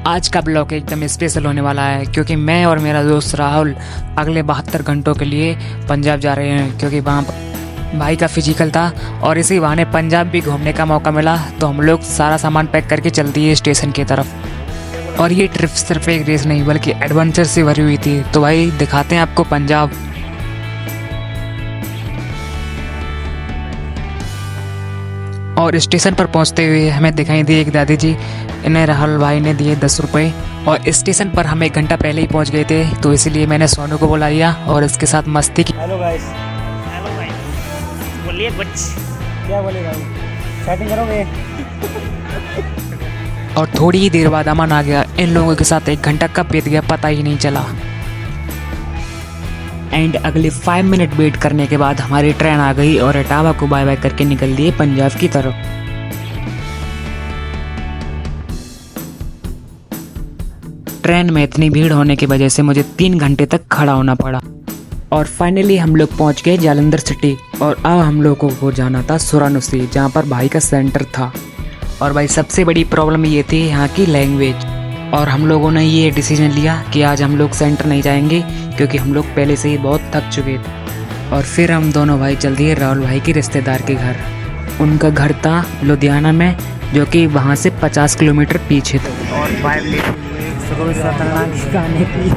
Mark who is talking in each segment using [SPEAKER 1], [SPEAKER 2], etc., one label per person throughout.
[SPEAKER 1] आज का ब्लॉग एकदम स्पेशल होने वाला है क्योंकि मैं और मेरा दोस्त राहुल अगले 72 घंटों के लिए पंजाब जा रहे हैं क्योंकि वहाँ भाई का फिजिकल था और इसी बहाने पंजाब भी घूमने का मौका मिला। तो हम लोग सारा सामान पैक करके चल दिए स्टेशन की तरफ। और ये ट्रिप सिर्फ एक रेस नहीं बल्कि एडवेंचर से भरी हुई थी। तो भाई दिखाते हैं आपको पंजाब। और स्टेशन पर पहुंचते हुए हमें दिखाई दी एक दादी जी। इन्हें राहुल भाई ने दिए 10 रुपये और स्टेशन पर हम 1 घंटा पहले ही पहुंच गए थे, तो इसलिए मैंने सोनू को बुला लिया और इसके साथ मस्ती की।
[SPEAKER 2] Hello guys.
[SPEAKER 3] हेलो भाई, बोलिए कुछ।
[SPEAKER 2] क्या बोले भाई, सेटिंग करोगे?
[SPEAKER 1] और थोड़ी ही देर बाद अमन आ गया। इन लोगों के साथ 1 घंटा कब बीत गया पता ही नहीं चला। एंड अगले 5 मिनट वेट करने के बाद हमारी ट्रेन आ गई और इटावा को बाय बाय करके निकल दिए पंजाब की तरफ। ट्रेन में इतनी भीड़ होने की वजह से मुझे 3 घंटे तक खड़ा होना पड़ा। और फाइनली हम लोग पहुंच गए जालंधर सिटी। और अब हम लोगों को जाना था सुरानुसी, जहां पर भाई का सेंटर था। और भाई सबसे बड़ी प्रॉब्लम ये थी यहाँ की लैंग्वेज। और हम लोगों ने ये डिसीजन लिया कि आज हम लोग सेंटर नहीं जाएंगे क्योंकि हम लोग पहले से ही बहुत थक चुके थे। और फिर हम दोनों भाई चल दिए राहुल भाई के रिश्तेदार के घर। उनका घर था लुधियाना में, जो कि वहाँ से 50 किलोमीटर पीछे था। और 5 लेट गाने की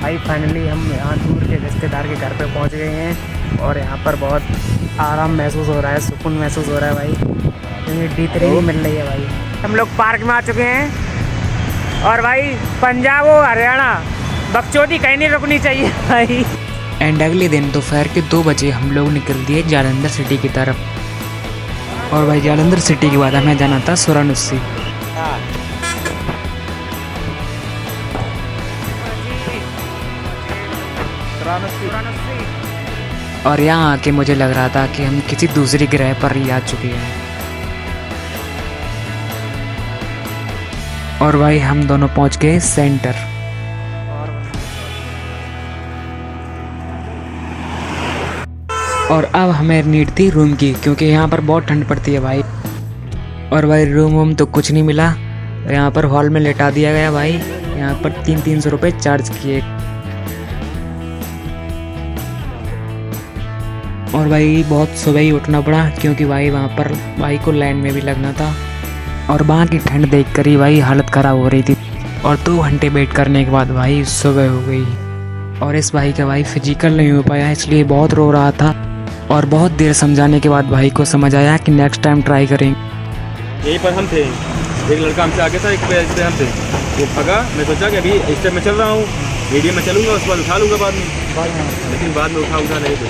[SPEAKER 1] भाई फाइनली हम यहाँ दूर के रिश्तेदार के घर पे पहुँच गए हैं। और यहाँ पर बहुत आराम महसूस हो रहा है, सुकून महसूस हो रहा है भाई, क्योंकि D3 भी मिल रही है भाई। हम लोग पार्क में आ चुके हैं और भाई पंजाब और हरियाणा बकचोदी कहीं नहीं रुकनी चाहिए भाई। एंड अगले दिन दोपहर के 2 बजे हम लोग निकल दिए जालंधर सिटी की तरफ। और भाई जालंधर सिटी के बाद हमें जाना था सुरानुसी। और यहाँ आके मुझे लग रहा था कि हम किसी दूसरे ग्रह पर ही आ चुके हैं। और भाई हम दोनों पहुंच गए सेंटर। और अब हमें नीड थी रूम की, क्योंकि यहाँ पर बहुत ठंड पड़ती है भाई। और भाई रूम वूम तो कुछ नहीं मिला। यहाँ पर हॉल में लेटा दिया गया भाई। यहाँ पर 300 रुपये चार्ज किए। और भाई बहुत सुबह ही उठना पड़ा क्योंकि भाई वहाँ पर भाई को लाइन में भी लगना था। और वहाँ की ठंड देखकर ही भाई हालत ख़राब हो रही थी। और 2 घंटे वेट करने के बाद भाई सुबह हो गई। और इस भाई का भाई फिजिकल नहीं हो पाया, इसलिए बहुत रो रहा था। और बहुत देर समझाने के बाद भाई को समझ आया कि नेक्स्ट टाइम ट्राई करेंगे।
[SPEAKER 4] यहीं पर हम थे, एक लड़का हमसे आगे था, एक पे हम थे। वो भगा, मैं सोचा कि अभी स्टेप में चल रहा हूँ, मीडियम में चलूँगा, उसके बाद उठा लूँगा बाद में। लेकिन बाद में उठा नहीं तो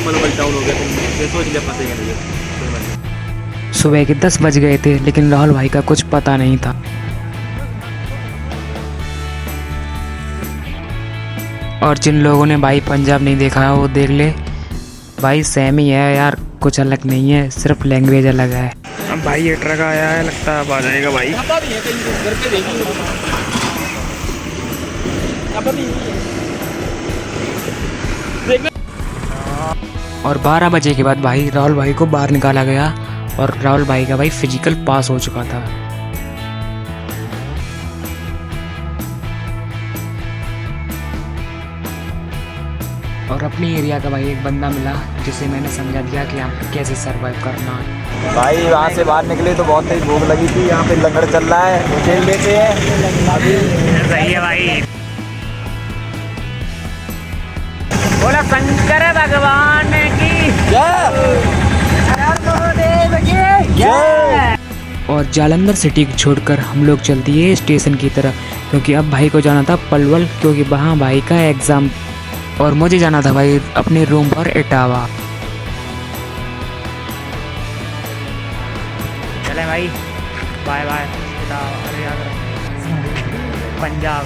[SPEAKER 4] मनोबल डाउन हो गया। तो सोच लिया फंसेंगे नहीं।
[SPEAKER 1] सुबह के 10 बज गए थे, लेकिन राहुल भाई का कुछ पता नहीं था। और जिन लोगों ने भाई पंजाब नहीं देखा है वो देख ले भाई, सेम ही है यार, कुछ अलग नहीं है, सिर्फ लैंग्वेज अलग है। अब भाई ये ट्रक आया है, लगता है अब आ जाएगा भाई। और 12 बजे के बाद भाई राहुल भाई को बाहर निकाला गया और राहुल भाई का भाई फिजिकल पास हो चुका था। और अपनी एरिया का भाई एक बंदा मिला जिसे मैंने समझा दिया कि आपको कैसे सरवाइव करना है।
[SPEAKER 2] भाई वहाँ से बाहर निकले तो बहुत तेज भूख लगी थी। यहाँ पे लंगर चल रहा है, खेल लेते हैं अभी।
[SPEAKER 3] सही है भाई। बोला शंकर भगवान की
[SPEAKER 2] जय।
[SPEAKER 1] और जालंधर सिटी को छोड़कर हम लोग चल दिए स्टेशन की तरफ, क्योंकि अब भाई को जाना था पलवल, क्योंकि वहाँ भाई का एग्ज़ाम। और मुझे जाना था भाई अपने रूम पर इटावा।
[SPEAKER 3] चले भाई, बाय बाय पंजाब।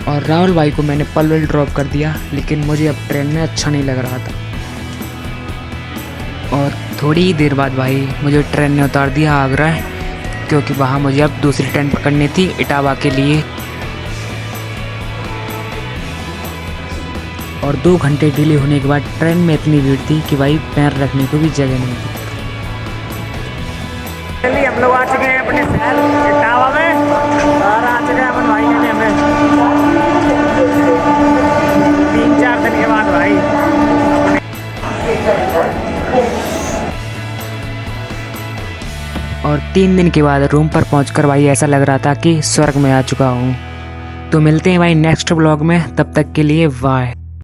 [SPEAKER 1] और राहुल भाई को मैंने पलवल ड्रॉप कर दिया, लेकिन मुझे अब ट्रेन में अच्छा नहीं लग रहा था। और थोड़ी ही देर बाद भाई मुझे ट्रेन ने उतार दिया आगरा, क्योंकि वहाँ मुझे अब दूसरी ट्रेन पकड़नी थी इटावा के लिए। और 2 घंटे डिले होने के बाद ट्रेन में इतनी भीड़ थी कि भाई पैर रखने को भी जगह नहीं थी।
[SPEAKER 3] चलिए हम लोग आ चुके हैं अपने शहर इटावा में और आ चुके हैं अपन भाई ने हमें 3-4 दिन के बाद भाई
[SPEAKER 1] और 3 दिन के बाद रूम पर पहुंचकर भाई ऐसा लग रहा था कि स्वर्ग में आ चुका हूँ। तो मिलते हैं भाई नेक्स्ट ब्लॉग में, तब तक के लिए बाय।